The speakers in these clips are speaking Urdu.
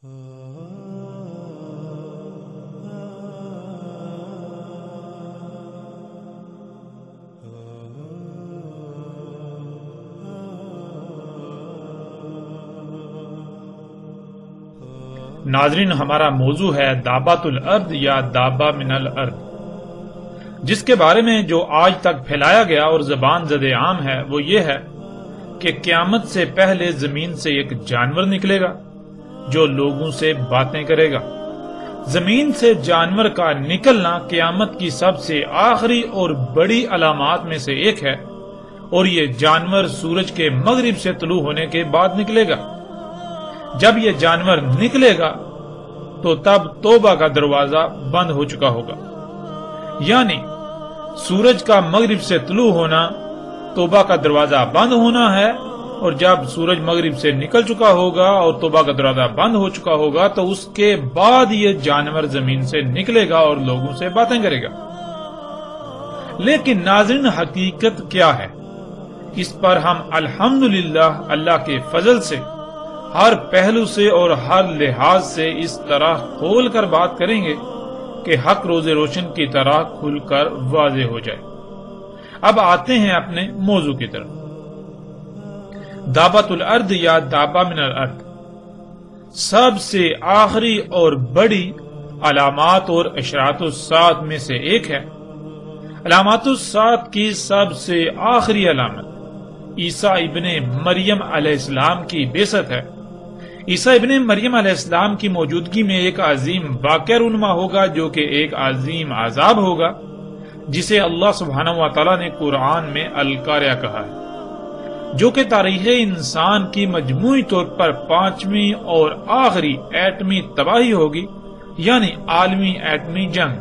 ناظرین، ہمارا موضوع ہے دابۃ الارض یا دابہ من الارض، جس کے بارے میں جو آج تک پھیلایا گیا اور زبان زد عام ہے وہ یہ ہے کہ قیامت سے پہلے زمین سے ایک جانور نکلے گا جو لوگوں سے باتیں کرے گا۔ زمین سے جانور کا نکلنا قیامت کی سب سے آخری اور بڑی علامات میں سے ایک ہے، اور یہ جانور سورج کے مغرب سے طلوع ہونے کے بعد نکلے گا۔ جب یہ جانور نکلے گا تو تب توبہ کا دروازہ بند ہو چکا ہوگا، یعنی سورج کا مغرب سے طلوع ہونا توبہ کا دروازہ بند ہونا ہے، اور جب سورج مغرب سے نکل چکا ہوگا اور توبہ کا دروازہ بند ہو چکا ہوگا تو اس کے بعد یہ جانور زمین سے نکلے گا اور لوگوں سے باتیں کرے گا۔ لیکن ناظرین، حقیقت کیا ہے؟ اس پر ہم الحمدللہ اللہ کے فضل سے ہر پہلو سے اور ہر لحاظ سے اس طرح کھول کر بات کریں گے کہ حق روز روشن کی طرح کھل کر واضح ہو جائے۔ اب آتے ہیں اپنے موضوع کی طرف۔ دابۃ الارض یا دابہ من الارض سب سے آخری اور بڑی علامات اور اشراط الساعۃ میں سے ایک ہے۔ علامات الساعۃ کی سب سے آخری علامت عیسیٰ ابن مریم علیہ السلام کی بعثت ہے۔ عیسیٰ ابن مریم علیہ السلام کی موجودگی میں ایک عظیم واقعہ رونما ہوگا جو کہ ایک عظیم عذاب ہوگا، جسے اللہ سبحانہ و تعالیٰ نے قرآن میں القاریہ کہا ہے، جو کہ تاریخ انسان کی مجموعی طور پر 5ویں اور آخری ایٹمی تباہی ہوگی، یعنی عالمی ایٹمی جنگ۔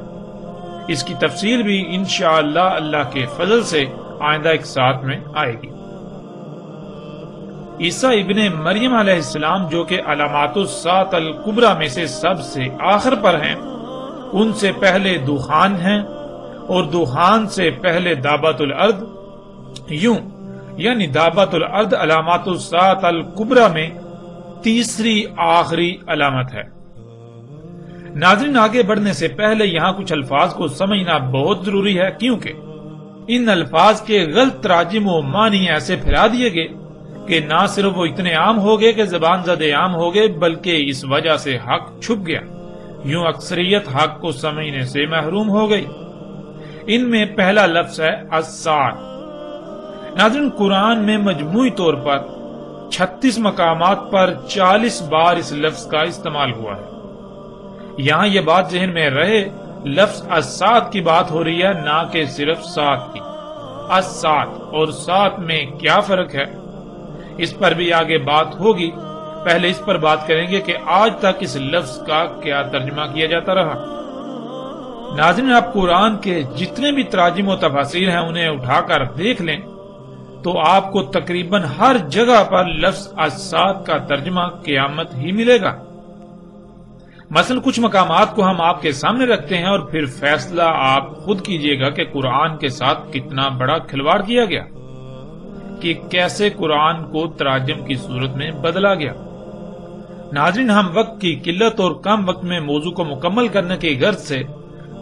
اس کی تفصیل بھی انشاءاللہ اللہ کے فضل سے آئندہ ایک ساتھ میں آئے گی۔ عیسیٰ ابن مریم علیہ السلام جو کہ علامات الساعۃ الکبریٰ میں سے سب سے آخر پر ہیں، ان سے پہلے دخان ہیں، اور دخان سے پہلے دابۃ الارض، یوں یعنی دابۃ الارض علامات الساعۃ الکبریٰ میں تیسری آخری علامت ہے۔ ناظرین، آگے بڑھنے سے پہلے یہاں کچھ الفاظ کو سمجھنا بہت ضروری ہے، کیونکہ ان الفاظ کے غلط تراجم و معنی ایسے پھیلا دیے گئے کہ نہ صرف وہ اتنے عام ہو گئے کہ زبان زد عام ہو گئے، بلکہ اس وجہ سے حق چھپ گیا، یوں اکثریت حق کو سمجھنے سے محروم ہو گئی۔ ان میں پہلا لفظ ہے الساعۃ۔ ناظرین، قرآن میں مجموعی طور پر 36 مقامات پر 40 بار اس لفظ کا استعمال ہوا ہے۔ یہاں یہ بات ذہن میں رہے، لفظ الساعۃ کی بات ہو رہی ہے، نہ کہ صرف سات کی۔ الساعۃ اور سات میں کیا فرق ہے، اس پر بھی آگے بات ہوگی۔ پہلے اس پر بات کریں گے کہ آج تک اس لفظ کا کیا ترجمہ کیا جاتا رہا۔ ناظرین، آپ قرآن کے جتنے بھی تراجم و تفاسیر ہیں انہیں اٹھا کر دیکھ لیں تو آپ کو تقریباً ہر جگہ پر لفظ الساعۃ کا ترجمہ قیامت ہی ملے گا۔ مثلا کچھ مقامات کو ہم آپ کے سامنے رکھتے ہیں اور پھر فیصلہ آپ خود کیجئے گا کہ قرآن کے ساتھ کتنا بڑا کھلواڑ کیا گیا، کہ کیسے قرآن کو تراجم کی صورت میں بدلا گیا۔ ناظرین، ہم وقت کی قلت اور کم وقت میں موضوع کو مکمل کرنے کی غرض سے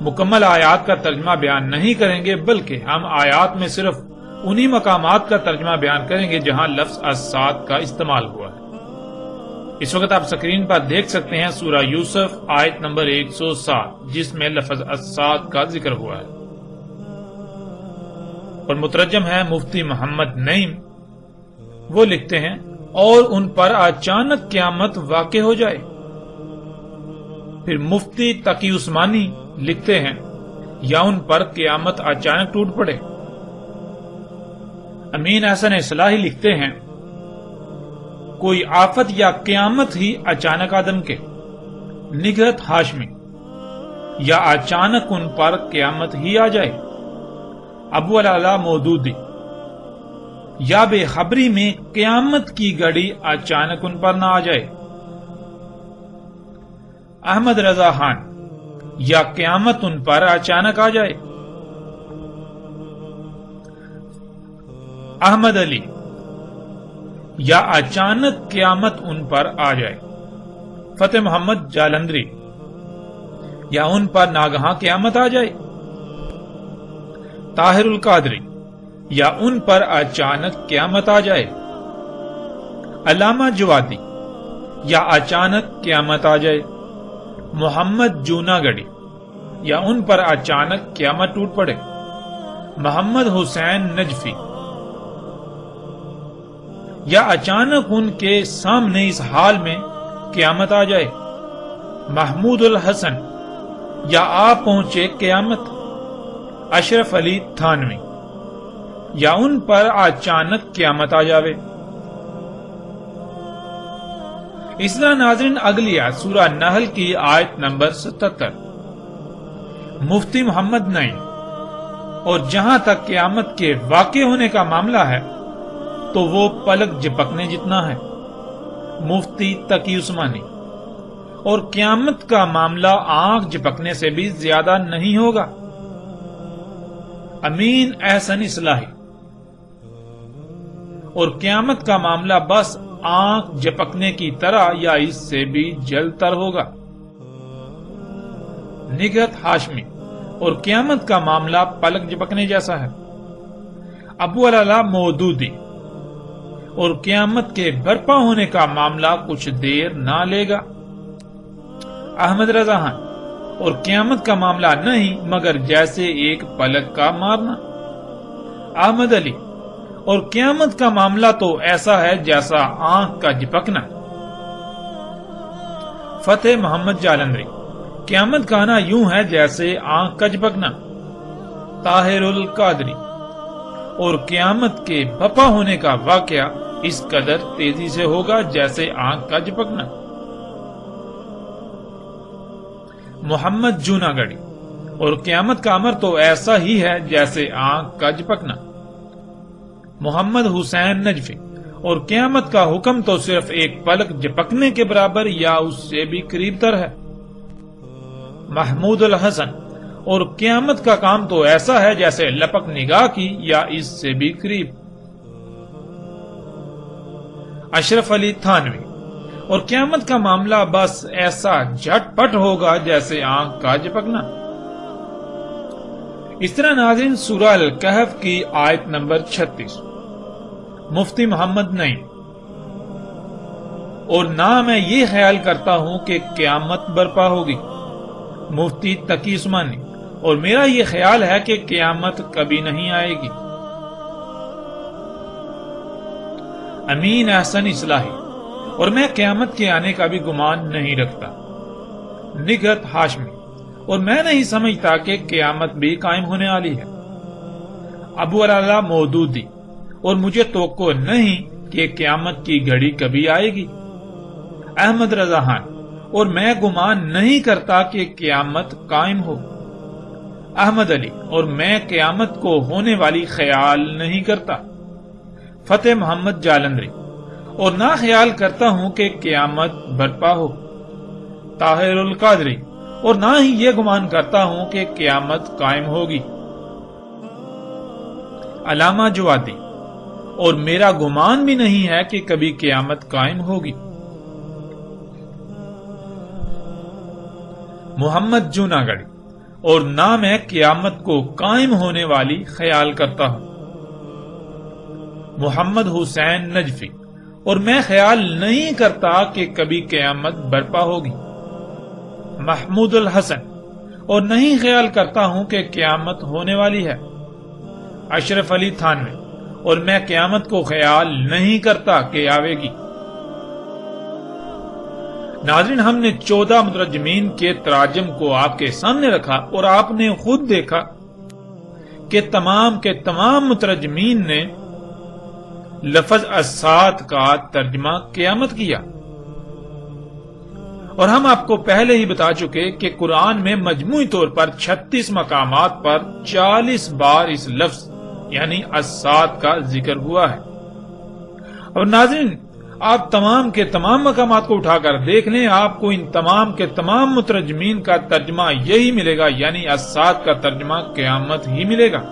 مکمل آیات کا ترجمہ بیان نہیں کریں گے، بلکہ ہم آیات میں صرف انہی مقامات کا ترجمہ بیان کریں گے جہاں لفظ الساعۃ کا استعمال ہوا ہے۔ اس وقت آپ سکرین پر دیکھ سکتے ہیں سورہ یوسف آیت نمبر 107، جس میں لفظ الساعۃ کا ذکر ہوا ہے، اور مترجم ہے مفتی محمد نعیم۔ وہ لکھتے ہیں، اور ان پر اچانک قیامت واقع ہو جائے۔ پھر مفتی تقی عثمانی لکھتے ہیں، یا ان پر قیامت اچانک ٹوٹ پڑے۔ امین حسن اصلاحی لکھتے ہیں، کوئی آفت یا قیامت ہی اچانک آدم کے۔ نگہت ہاشمی، یا اچانک ان پر قیامت ہی آ جائے۔ ابو العلا مودودی، یا بے خبری میں قیامت کی گھڑی اچانک ان پر نہ آ جائے۔ احمد رضا خان، یا قیامت ان پر اچانک آ جائے۔ احمد علی، یا اچانک قیامت ان پر آ جائے۔ فتح محمد جالندری، یا ان پر ناگہاں قیامت آ جائے؟ طاہر القادری، یا ان پر اچانک قیامت آ جائے؟ علامہ جوادی، یا اچانک قیامت آ جائے؟ محمد جوناگڑھی، یا ان پر اچانک قیامت ٹوٹ پڑے؟ محمد حسین نجفی، یا اچانک ان کے سامنے اس حال میں قیامت آ جائے؟ محمود الحسن، یا آ پہنچے قیامت؟ اشرف علی تھانوی، یا ان پر اچانک قیامت آ جاوے؟ اس طرح ناظرین اگلی آیت سورہ نحل کی آیت نمبر 77، مفتی محمد نعیم، اور جہاں تک قیامت کے واقع ہونے کا معاملہ ہے تو وہ پلک جھپکنے جتنا ہے، مفتی تقی عثمانی، اور قیامت کا معاملہ آنکھ جھپکنے سے بھی زیادہ نہیں ہوگا، امین احسن اصلاحی، اور قیامت کا معاملہ بس آنکھ جھپکنے کی طرح یا اس سے بھی جلد تر ہوگا، نگہت ہاشمی، اور قیامت کا معاملہ پلک جھپکنے جیسا ہے، ابو العلا مودودی، اور قیامت کے برپا ہونے کا معاملہ کچھ دیر نہ لے گا، احمد رضا خان، اور قیامت کا معاملہ نہیں مگر جیسے ایک پلک کا مارنا، احمد علی، اور قیامت کا معاملہ تو ایسا ہے جیسا آنکھ کا جھپکنا، فتح محمد جالندری، قیامت کا آنا یوں ہے جیسے آنکھ کا جھپکنا، طاہر القادری، اور قیامت کے بپا ہونے کا واقعہ اس قدر تیزی سے ہوگا جیسے آنکھ کا جھپکنا، محمد جوناگڑھی، اور قیامت کا امر تو ایسا ہی ہے جیسے آنکھ کا جھپکنا، محمد حسین نجفی، اور قیامت کا حکم تو صرف ایک پلک جھپکنے کے برابر یا اس سے بھی قریب تر ہے، محمود الحسن، اور قیامت کا کام تو ایسا ہے جیسے لپک نگاہ کی یا اس سے بھی قریب، اشرف علی تھانوی، اور قیامت کا معاملہ بس ایسا جھٹ پٹ ہوگا جیسے آنکھ کا جھپکنا۔ اس طرح ناظرین سورہ الکہف کی آیت نمبر 36، مفتی محمد نعیم، اور نہ میں یہ خیال کرتا ہوں کہ قیامت برپا ہوگی، مفتی تقی عثمانی، اور میرا یہ خیال ہے کہ قیامت کبھی نہیں آئے گی، امین احسن اصلاحی، اور میں قیامت کے آنے کا بھی گمان نہیں رکھتا، نگہت ہاشمی، اور میں نہیں سمجھتا کہ قیامت بھی قائم ہونے والی ہے، ابو العلا مودودی، اور مجھے توقع نہیں کہ قیامت کی گھڑی کبھی آئے گی، احمد رضا خان، اور میں گمان نہیں کرتا کہ قیامت قائم ہو، احمد علی، اور میں قیامت کو ہونے والی خیال نہیں کرتا، فتح محمد جالندری، اور نہ خیال کرتا ہوں کہ قیامت برپا ہو، طاہر القادری، اور نہ ہی یہ گمان کرتا ہوں کہ قیامت قائم ہوگی، علامہ جوادی، اور میرا گمان بھی نہیں ہے کہ کبھی قیامت قائم ہوگی، محمد جوناگڑھی، اور نہ میں قیامت کو قائم ہونے والی خیال کرتا ہوں، محمد حسین نجفی، اور میں خیال نہیں کرتا کہ کبھی قیامت برپا ہوگی، محمود الحسن، اور نہیں خیال کرتا ہوں کہ قیامت ہونے والی ہے، اشرف علی تھانوی، اور میں قیامت کو خیال نہیں کرتا کہ آئے گی۔ ناظرین ہم نے 14 مترجمین کے تراجم کو آپ کے سامنے رکھا اور آپ نے خود دیکھا کہ تمام کے تمام مترجمین نے لفظ الساعۃ کا ترجمہ قیامت کیا، اور ہم آپ کو پہلے ہی بتا چکے کہ قرآن میں مجموعی طور پر 36 مقامات پر 40 بار اس لفظ یعنی الساعۃ کا ذکر ہوا ہے، اور ناظرین آپ تمام کے تمام مقامات کو اٹھا کر دیکھ لیں، آپ کو ان تمام کے تمام مترجمین کا ترجمہ یہی ملے گا، یعنی الساعۃ کا ترجمہ قیامت ہی ملے گا۔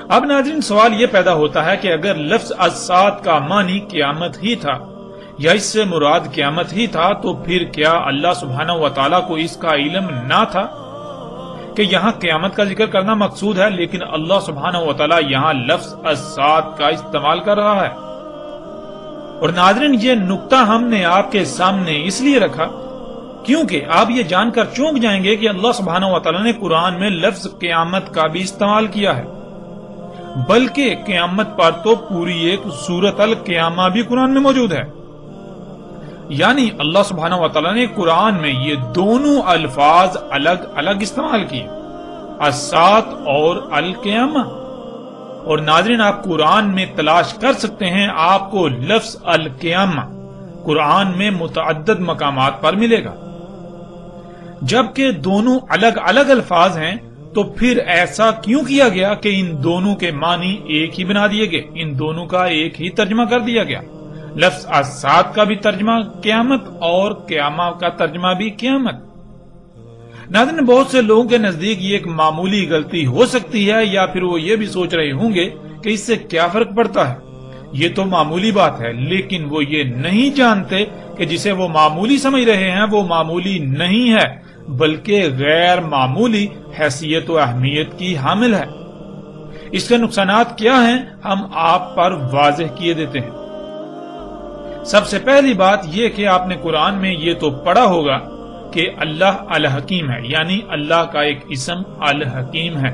اب ناظرین سوال یہ پیدا ہوتا ہے کہ اگر لفظ الساعۃ کا معنی قیامت ہی تھا، یا اس سے مراد قیامت ہی تھا، تو پھر کیا اللہ سبحانہ و تعالیٰ کو اس کا علم نہ تھا کہ یہاں قیامت کا ذکر کرنا مقصود ہے، لیکن اللہ سبحانہ و تعالیٰ یہاں لفظ الساعۃ کا استعمال کر رہا ہے؟ اور ناظرین، یہ نقطہ ہم نے آپ کے سامنے اس لیے رکھا کیونکہ آپ یہ جان کر چونک جائیں گے کہ اللہ سبحانہ و تعالیٰ نے قرآن میں لفظ قیامت کا بھی استعمال کیا ہے، بلکہ قیامت پر تو پوری ایک سورۃ القیامہ بھی قرآن میں موجود ہے۔ یعنی اللہ سبحانہ و تعالیٰ نے قرآن میں یہ دونوں الفاظ الگ الگ استعمال کیے، الساعۃ اور القیامہ۔ اور ناظرین، آپ قرآن میں تلاش کر سکتے ہیں، آپ کو لفظ القیامہ قرآن میں متعدد مقامات پر ملے گا۔ جبکہ دونوں الگ الگ الفاظ ہیں تو پھر ایسا کیوں کیا گیا کہ ان دونوں کے معنی ایک ہی بنا دیے گئے، ان دونوں کا ایک ہی ترجمہ کر دیا گیا؟ لفظ الساعۃ کا بھی ترجمہ قیامت اور قیامہ کا ترجمہ بھی قیامت۔ ناظرین، بہت سے لوگوں کے نزدیک یہ ایک معمولی غلطی ہو سکتی ہے، یا پھر وہ یہ بھی سوچ رہے ہوں گے کہ اس سے کیا فرق پڑتا ہے، یہ تو معمولی بات ہے، لیکن وہ یہ نہیں جانتے کہ جسے وہ معمولی سمجھ رہے ہیں وہ معمولی نہیں ہے، بلکہ غیر معمولی حیثیت و اہمیت کی حامل ہے۔ اس کے نقصانات کیا ہیں، ہم آپ پر واضح کیے دیتے ہیں۔ سب سے پہلی بات یہ کہ آپ نے قرآن میں یہ تو پڑھا ہوگا کہ اللہ الحکیم ہے، یعنی اللہ کا ایک اسم الحکیم ہے،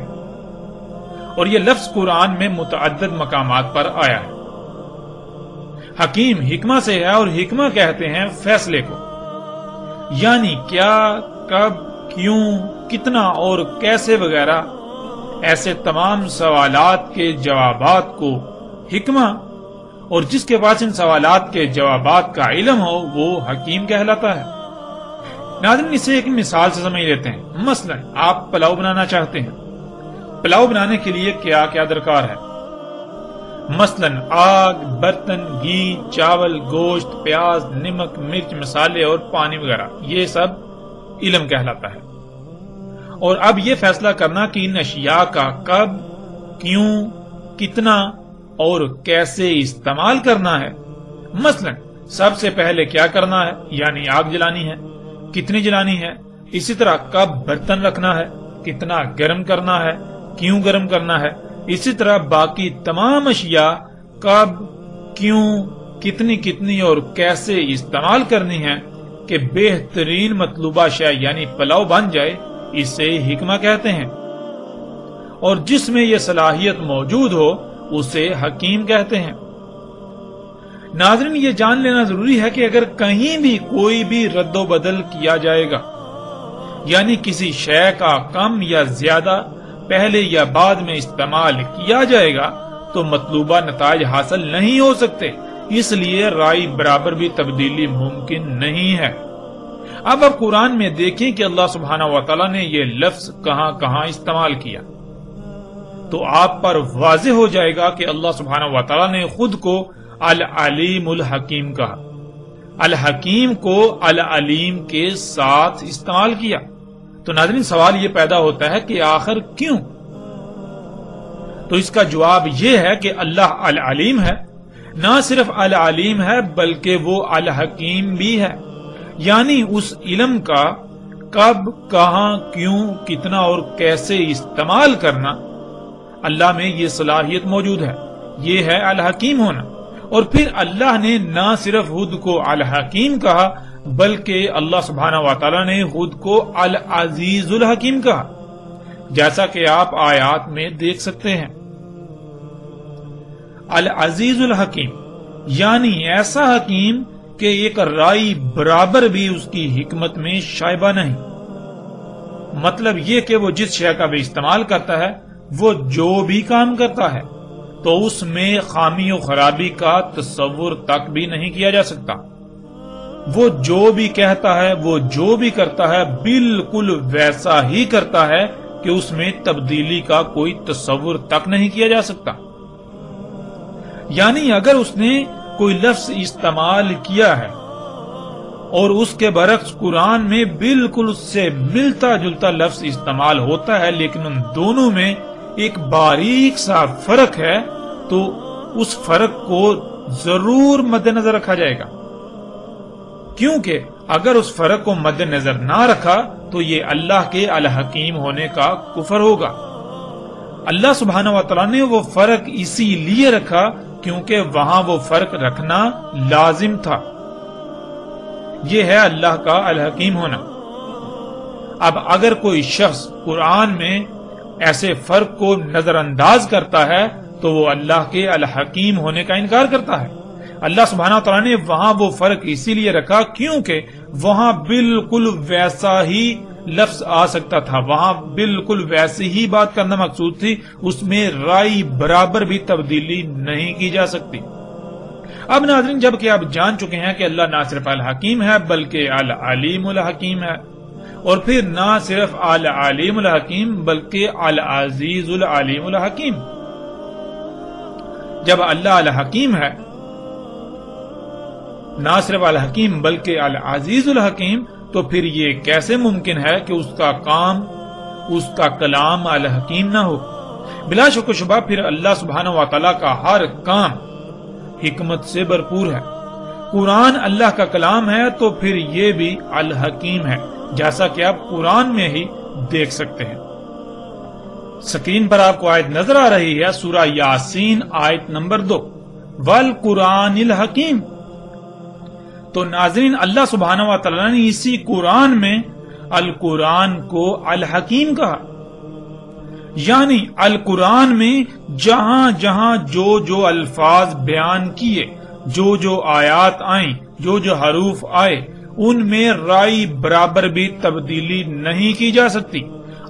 اور یہ لفظ قرآن میں متعدد مقامات پر آیا ہے۔ حکیم حکمہ سے ہے، اور حکمہ کہتے ہیں فیصلے کو، یعنی کیا، کب، کیوں، کتنا اور کیسے وغیرہ ایسے تمام سوالات کے جوابات کو حکمہ، اور جس کے پاس ان سوالات کے جوابات کا علم ہو وہ حکیم کہلاتا ہے۔ ناظرین، اسے ایک مثال سے سمجھ لیتے ہیں۔ مثلا آپ پلاؤ بنانا چاہتے ہیں، پلاؤ بنانے کے لیے کیا کیا درکار ہے؟ مثلا آگ، برتن، گھی، چاول، گوشت، پیاز، نمک، مرچ، مسالے اور پانی وغیرہ، یہ سب علم کہلاتا ہے۔ اور اب یہ فیصلہ کرنا کہ ان اشیاء کا کب، کیوں، کتنا اور کیسے استعمال کرنا ہے۔ مثلا سب سے پہلے کیا کرنا ہے، یعنی آگ جلانی ہے، کتنی جلانی ہے، اسی طرح کب برتن رکھنا ہے، کتنا گرم کرنا ہے، کیوں گرم کرنا ہے، اسی طرح باقی تمام اشیاء کب، کیوں، کتنی کتنی اور کیسے استعمال کرنی ہے کہ بہترین مطلوبہ شے یعنی پلاؤ بن جائے، اسے حکمہ کہتے ہیں۔ اور جس میں یہ صلاحیت موجود ہو اسے حکیم کہتے ہیں۔ ناظرین، یہ جان لینا ضروری ہے کہ اگر کہیں بھی کوئی بھی رد و بدل کیا جائے گا، یعنی کسی شے کا کم یا زیادہ پہلے یا بعد میں استعمال کیا جائے گا تو مطلوبہ نتائج حاصل نہیں ہو سکتے، اس لیے رائے برابر بھی تبدیلی ممکن نہیں ہے۔ اب آپ قرآن میں دیکھیں کہ اللہ سبحانہ و تعالیٰ نے یہ لفظ کہاں کہاں استعمال کیا، تو آپ پر واضح ہو جائے گا کہ اللہ سبحانہ و تعالیٰ نے خود کو العلیم الحکیم کہا، الحکیم کو العلیم کے ساتھ استعمال کیا۔ تو ناظرین، سوال یہ پیدا ہوتا ہے کہ آخر کیوں؟ تو اس کا جواب یہ ہے کہ اللہ العلیم ہے، نہ صرف العلیم ہے بلکہ وہ الحکیم بھی ہے، یعنی اس علم کا کب، کہاں، کیوں، کتنا اور کیسے استعمال کرنا اللہ میں یہ صلاحیت موجود ہے، یہ ہے الحکیم ہونا۔ اور پھر اللہ نے نہ صرف خود کو الحکیم کہا بلکہ اللہ سبحانہ و تعالیٰ نے خود کو العزیز الحکیم کہا، جیسا کہ آپ آیات میں دیکھ سکتے ہیں۔ العزیز الحکیم یعنی ایسا حکیم کہ ایک رائی برابر بھی اس کی حکمت میں شائبہ نہیں۔ مطلب یہ کہ وہ جس شے کا بھی استعمال کرتا ہے، وہ جو بھی کام کرتا ہے تو اس میں خامی و خرابی کا تصور تک بھی نہیں کیا جا سکتا۔ وہ جو بھی کہتا ہے، وہ جو بھی کرتا ہے، بالکل ویسا ہی کرتا ہے کہ اس میں تبدیلی کا کوئی تصور تک نہیں کیا جا سکتا۔ یعنی اگر اس نے کوئی لفظ استعمال کیا ہے اور اس کے برعکس قرآن میں بالکل اس سے ملتا جلتا لفظ استعمال ہوتا ہے، لیکن ان دونوں میں ایک باریک سا فرق ہے، تو اس فرق کو ضرور مد نظر رکھا جائے گا۔ کیونکہ اگر اس فرق کو مد نظر نہ رکھا تو یہ اللہ کے الحکیم ہونے کا کفر ہوگا۔ اللہ سبحانہ و تعالیٰ نے وہ فرق اسی لیے رکھا کیونکہ وہاں وہ فرق رکھنا لازم تھا۔ یہ ہے اللہ کا الحکیم ہونا۔ اب اگر کوئی شخص قرآن میں ایسے فرق کو نظر انداز کرتا ہے تو وہ اللہ کے الحکیم ہونے کا انکار کرتا ہے۔ اللہ سبحانہ وتعالیٰ نے وہاں وہ فرق اسی لیے رکھا کیونکہ وہاں بالکل ویسا ہی لفظ آ سکتا تھا، وہاں بالکل ویسی ہی بات کرنا مقصود تھی، اس میں رائی برابر بھی تبدیلی نہیں کی جا سکتی۔ اب ناظرین، جب کہ آپ جان چکے ہیں کہ اللہ نہ صرف الحکیم ہے بلکہ العلیم الحکیم ہے، اور پھر نہ صرف العلیم الحکیم بلکہ العزیز العلیم الحکیم، جب اللہ الحکیم ہے، نہ صرف الحکیم بلکہ العزیز الحکیم، تو پھر یہ کیسے ممکن ہے کہ اس کا کام، اس کا کلام الحکیم نہ ہو؟ بلا شک و شبہ پھر اللہ سبحانہ و تعالیٰ کا ہر کام حکمت سے بھرپور ہے۔ قرآن اللہ کا کلام ہے تو پھر یہ بھی الحکیم ہے، جیسا کہ آپ قرآن میں ہی دیکھ سکتے ہیں۔ سکرین پر آپ کو آیت نظر آ رہی ہے، سورہ یاسین آیت نمبر 2، والقرآن الحکیم۔ تو ناظرین، اللہ سبحانہ و تعالیٰ نے اسی قرآن میں القرآن کو الحکیم کہا، یعنی القرآن میں جہاں جہاں جو جو الفاظ بیان کیے، جو جو آیات آئیں، جو جو حروف آئے، ان میں رائی برابر بھی تبدیلی نہیں کی جا سکتی۔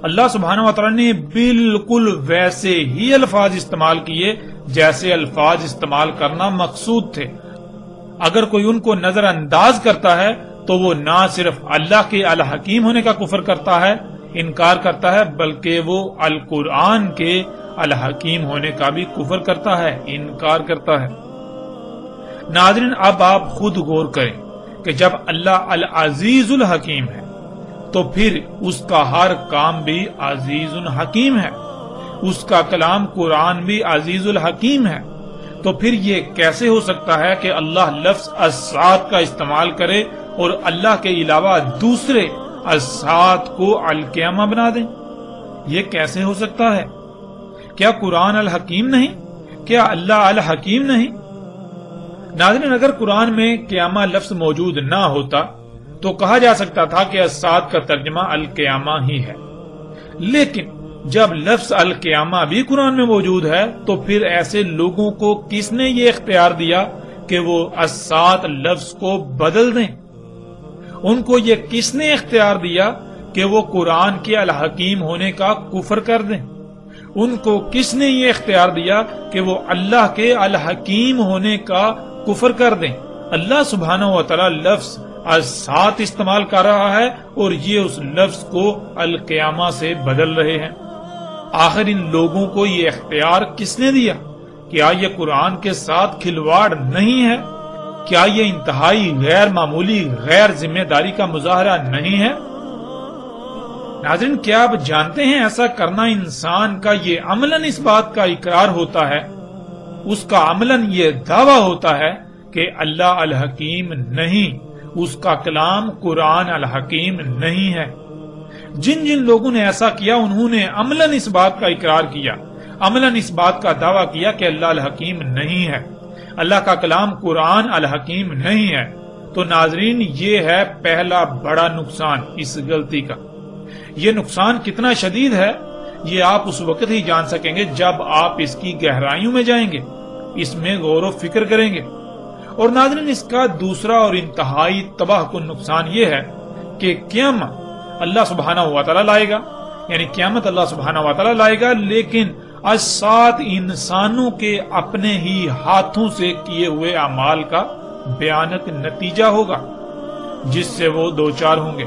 اللہ سبحانہ و تعالیٰ نے بالکل ویسے ہی الفاظ استعمال کیے جیسے الفاظ استعمال کرنا مقصود تھے۔ اگر کوئی ان کو نظر انداز کرتا ہے تو وہ نہ صرف اللہ کے الحکیم ہونے کا کفر کرتا ہے، انکار کرتا ہے، بلکہ وہ القرآن کے الحکیم ہونے کا بھی کفر کرتا ہے، انکار کرتا ہے۔ ناظرین، اب آپ خود غور کریں کہ جب اللہ العزیز الحکیم ہے تو پھر اس کا ہر کام بھی عزیز الحکیم ہے، اس کا کلام قرآن بھی عزیز الحکیم ہے، تو پھر یہ کیسے ہو سکتا ہے کہ اللہ لفظ الساعت کا استعمال کرے اور اللہ کے علاوہ دوسرے الساعت کو القیامہ بنا دیں؟ یہ کیسے ہو سکتا ہے؟ کیا قرآن الحکیم نہیں؟ کیا اللہ الحکیم نہیں؟ ناظرین، اگر قرآن میں قیامہ لفظ موجود نہ ہوتا تو کہا جا سکتا تھا کہ الساعت کا ترجمہ القیامہ ہی ہے، لیکن جب لفظ القیامہ بھی قرآن میں موجود ہے تو پھر ایسے لوگوں کو کس نے یہ اختیار دیا کہ وہ الساعت لفظ کو بدل دیں؟ ان کو یہ کس نے اختیار دیا کہ وہ قرآن کے الحکیم ہونے کا کفر کر دیں؟ ان کو کس نے یہ اختیار دیا کہ وہ اللہ کے الحکیم ہونے کا کفر کر دیں؟ اللہ سبحانہ و تعالی لفظ الساعت استعمال کر رہا ہے اور یہ اس لفظ کو القیامہ سے بدل رہے ہیں۔ آخر ان لوگوں کو یہ اختیار کس نے دیا؟ کیا یہ قرآن کے ساتھ کھلواڑ نہیں ہے؟ کیا یہ انتہائی غیر معمولی غیر ذمہ داری کا مظاہرہ نہیں ہے؟ ناظرین، کیا آپ جانتے ہیں ایسا کرنا انسان کا یہ عملاً اس بات کا اقرار ہوتا ہے، اس کا عملاً یہ دعویٰ ہوتا ہے کہ اللہ الحکیم نہیں، اس کا کلام قرآن الحکیم نہیں ہے۔ جن جن لوگوں نے ایسا کیا انہوں نے عملاً اس بات کا اقرار کیا، عملاً اس بات کا دعویٰ کیا کہ اللہ الحکیم نہیں ہے، اللہ کا کلام قرآن الحکیم نہیں ہے۔ تو ناظرین، یہ ہے پہلا بڑا نقصان اس غلطی کا۔ یہ نقصان کتنا شدید ہے یہ آپ اس وقت ہی جان سکیں گے جب آپ اس کی گہرائیوں میں جائیں گے، اس میں غور و فکر کریں گے۔ اور ناظرین، اس کا دوسرا اور انتہائی تباہ کن نقصان یہ ہے کہ قیامت اللہ سبحانہ و تعالیٰ لائے گا، یعنی قیامت اللہ سبحانہ و تعالیٰ لائے گا، لیکن الساعت انسانوں کے اپنے ہی ہاتھوں سے کیے ہوئے اعمال کا بیانک نتیجہ ہوگا جس سے وہ دوچار ہوں گے۔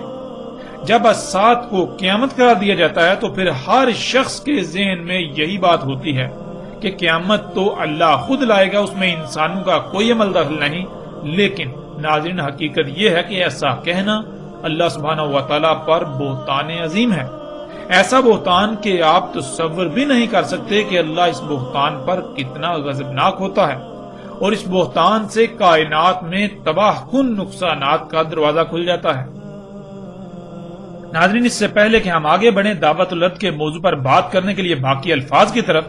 جب الساعت کو قیامت قرار دیا جاتا ہے تو پھر ہر شخص کے ذہن میں یہی بات ہوتی ہے کہ قیامت تو اللہ خود لائے گا، اس میں انسانوں کا کوئی عمل دخل نہیں۔ لیکن ناظرین، حقیقت یہ ہے کہ ایسا کہنا اللہ سبحانہ و تعالیٰ پر بہتان عظیم ہے، ایسا بہتان کہ آپ تصور بھی نہیں کر سکتے کہ اللہ اس بہتان پر کتنا غضبناک ہوتا ہے۔ اور اس بہتان سے کائنات میں تباہ کن نقصانات کا دروازہ کھل جاتا ہے۔ ناظرین، اس سے پہلے کہ ہم آگے بڑھیں دعوت الارض کے موضوع پر بات کرنے کے لیے باقی الفاظ کی طرف،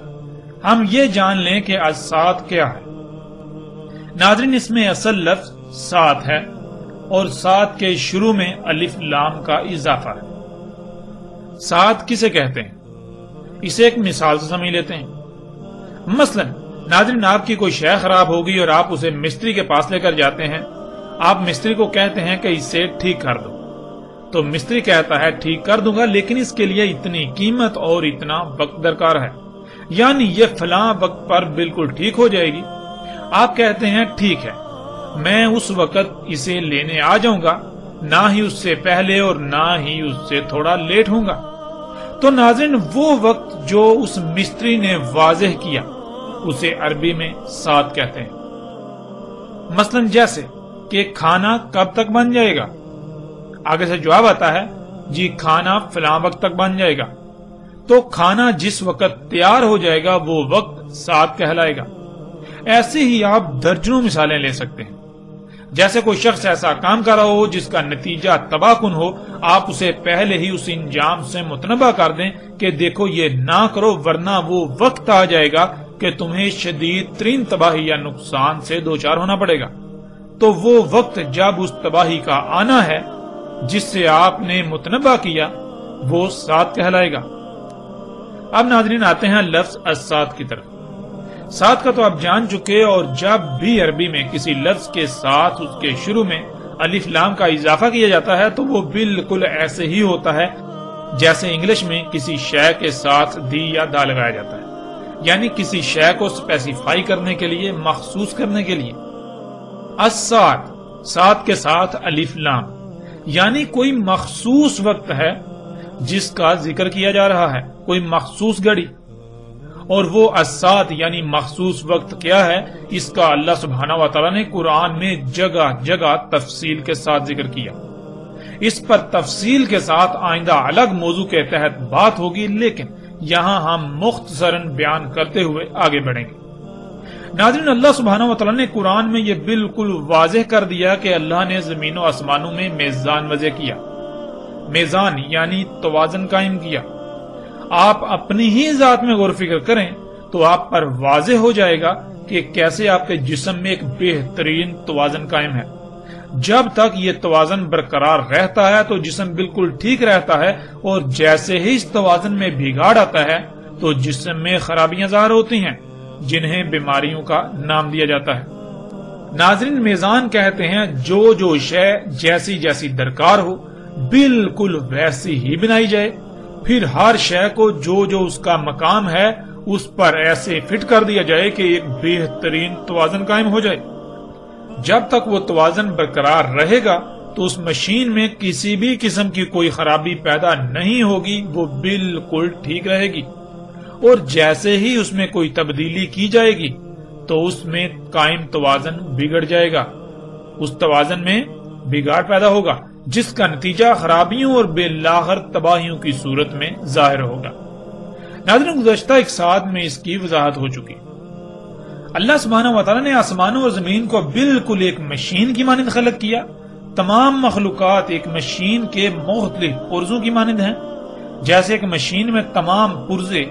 ہم یہ جان لیں کہ السات کیا ہے۔ ناظرین، اس میں اصل لفظ سات ہے اور سات کے شروع میں الف لام کا اضافہ ہے۔ سات کسے کہتے ہیں؟ اسے ایک مثال سے سمجھ لیتے ہیں۔ مثلا ناظرین، آپ کی کوئی شے خراب ہو گئی اور آپ اسے مستری کے پاس لے کر جاتے ہیں۔ آپ مستری کو کہتے ہیں کہ اسے ٹھیک کر دو، تو مستری کہتا ہے ٹھیک کر دوں گا، لیکن اس کے لیے اتنی قیمت اور اتنا وقت درکار ہے، یعنی یہ فلاں وقت پر بالکل ٹھیک ہو جائے گی۔ آپ کہتے ہیں ٹھیک ہے، میں اس وقت اسے لینے آ جاؤں گا، نہ ہی اس سے پہلے اور نہ ہی اس سے تھوڑا لیٹ ہوں گا۔ تو ناظرین، وہ وقت جو اس مستری نے واضح کیا اسے عربی میں سات کہتے ہیں۔ مثلا جیسے کہ کھانا کب تک بن جائے گا، آگے سے جواب آتا ہے جی کھانا فلاں وقت تک بن جائے گا، تو کھانا جس وقت تیار ہو جائے گا وہ وقت سات کہلائے گا۔ ایسے ہی آپ درجنوں مثالیں لے سکتے ہیں۔ جیسے کوئی شخص ایسا کام کر رہا ہو جس کا نتیجہ تباہ کن ہو، آپ اسے پہلے ہی اس انجام سے متنبہ کر دیں کہ دیکھو یہ نہ کرو ورنہ وہ وقت آ جائے گا کہ تمہیں شدید ترین تباہی یا نقصان سے دوچار ہونا پڑے گا۔ تو وہ وقت جب اس تباہی کا آنا ہے جس سے آپ نے متنبہ کیا وہ سات کہلائے گا۔ اب ناظرین آتے ہیں لفظ السات کی طرف۔ سات کا تو آپ جان چکے، اور جب بھی عربی میں کسی لفظ کے ساتھ اس کے شروع میں الف لام کا اضافہ کیا جاتا ہے تو وہ بالکل ایسے ہی ہوتا ہے جیسے انگلش میں کسی شے کے ساتھ دی یا دا لگایا جاتا ہے، یعنی کسی شے کو اسپیسیفائی کرنے کے لیے، مخصوص کرنے کے لیے۔ السات، سات کے ساتھ الف لام، یعنی کوئی مخصوص وقت ہے جس کا ذکر کیا جا رہا ہے، کوئی مخصوص گھڑی۔ اور وہ السات یعنی مخصوص وقت کیا ہے، اس کا اللہ سبحانہ و تعالیٰ نے قرآن میں جگہ جگہ تفصیل کے ساتھ ذکر کیا۔ اس پر تفصیل کے ساتھ آئندہ الگ موضوع کے تحت بات ہوگی، لیکن یہاں ہم مختصراً بیان کرتے ہوئے آگے بڑھیں گے۔ ناظرین، اللہ سبحانہ و تعالیٰ نے قرآن میں یہ بالکل واضح کر دیا کہ اللہ نے زمین و آسمانوں میں میزان وضع کیا۔ میزان یعنی توازن قائم کیا۔ آپ اپنی ہی ذات میں غور و فکر کریں تو آپ پر واضح ہو جائے گا کہ کیسے آپ کے جسم میں ایک بہترین توازن قائم ہے۔ جب تک یہ توازن برقرار رہتا ہے تو جسم بالکل ٹھیک رہتا ہے، اور جیسے ہی اس توازن میں بگاڑ آتا ہے تو جسم میں خرابیاں ظاہر ہوتی ہیں جنہیں بیماریوں کا نام دیا جاتا ہے۔ ناظرین، میزان کہتے ہیں جو شے جیسی جیسی درکار ہو بالکل ویسی ہی بنائی جائے، پھر ہر شے کو جو اس کا مقام ہے اس پر ایسے فٹ کر دیا جائے کہ ایک بہترین توازن قائم ہو جائے۔ جب تک وہ توازن برقرار رہے گا تو اس مشین میں کسی بھی قسم کی کوئی خرابی پیدا نہیں ہوگی، وہ بالکل ٹھیک رہے گی۔ اور جیسے ہی اس میں کوئی تبدیلی کی جائے گی تو اس میں قائم توازن بگڑ جائے گا، اس توازن میں بگاڑ پیدا ہوگا جس کا نتیجہ خرابیوں اور بالآخر تباہیوں کی صورت میں ظاہر ہوگا۔ ناظرین، گزشتہ ایک ساتھ میں اس کی وضاحت ہو چکی۔ اللہ سبحانہ و تعالیٰ نے آسمانوں اور زمین کو بالکل ایک مشین کی مانند خلق کیا۔ تمام مخلوقات ایک مشین کے مختلف پرزوں کی مانند ہیں۔ جیسے ایک مشین میں تمام پرزے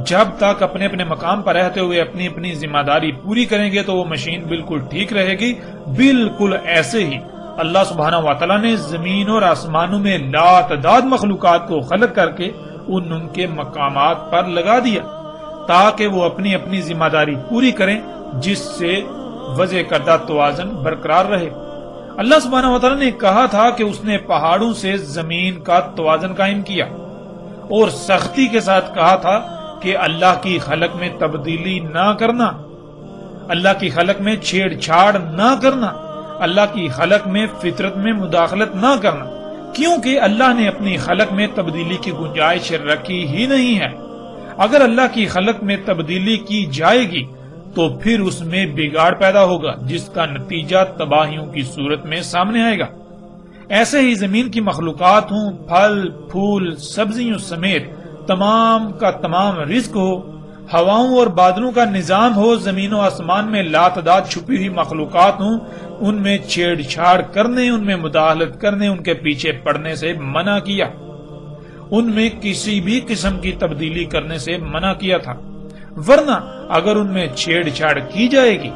جب تک اپنے اپنے مقام پر رہتے ہوئے اپنی اپنی ذمہ داری پوری کریں گے تو وہ مشین بالکل ٹھیک رہے گی، بالکل ایسے ہی اللہ سبحانہ و تعالیٰ نے زمین اور آسمانوں میں لاتعداد مخلوقات کو خلق کر کے ان کے مقامات پر لگا دیا تاکہ وہ اپنی اپنی ذمہ داری پوری کریں، جس سے وضع کردہ توازن برقرار رہے۔ اللہ سبحانہ و تعالیٰ نے کہا تھا کہ اس نے پہاڑوں سے زمین کا توازن قائم کیا، اور سختی کے ساتھ کہا تھا کہ اللہ کی خلق میں تبدیلی نہ کرنا، اللہ کی خلق میں چھیڑ چھاڑ نہ کرنا، اللہ کی خلق میں فطرت میں مداخلت نہ کرنا، کیونکہ اللہ نے اپنی خلق میں تبدیلی کی گنجائش رکھی ہی نہیں ہے۔ اگر اللہ کی خلق میں تبدیلی کی جائے گی تو پھر اس میں بگاڑ پیدا ہوگا جس کا نتیجہ تباہیوں کی صورت میں سامنے آئے گا۔ ایسے ہی زمین کی مخلوقات ہوں، پھل پھول سبزیوں سمیت تمام کا تمام رزق ہو، ہواؤں اور بادلوں کا نظام ہو، زمین و آسمان میں لاتعداد چھپی ہوئی مخلوقات ہوں، ان میں چھیڑ چھاڑ کرنے، ان میں مداخلت کرنے، ان کے پیچھے پڑنے سے منع کیا، ان میں کسی بھی قسم کی تبدیلی کرنے سے منع کیا تھا، ورنہ اگر ان میں چھیڑ چھاڑ کی جائے گی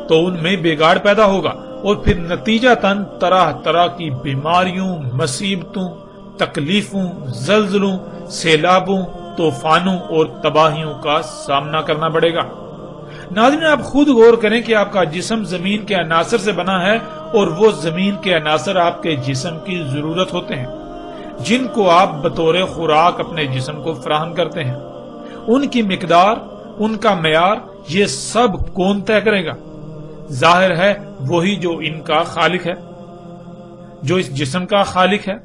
تو ان میں بگاڑ پیدا ہوگا، اور پھر نتیجتاً طرح طرح کی بیماریوں، مصیبتوں، تکلیفوں، زلزلوں، سیلابوں، طوفانوں اور تباہیوں کا سامنا کرنا پڑے گا۔ ناظرین، آپ خود غور کریں کہ آپ کا جسم زمین کے عناصر سے بنا ہے، اور وہ زمین کے عناصر آپ کے جسم کی ضرورت ہوتے ہیں، جن کو آپ بطور خوراک اپنے جسم کو فراہم کرتے ہیں۔ ان کی مقدار، ان کا معیار، یہ سب کون طے کرے گا؟ ظاہر ہے وہی جو ان کا خالق ہے، جو اس جسم کا خالق ہے،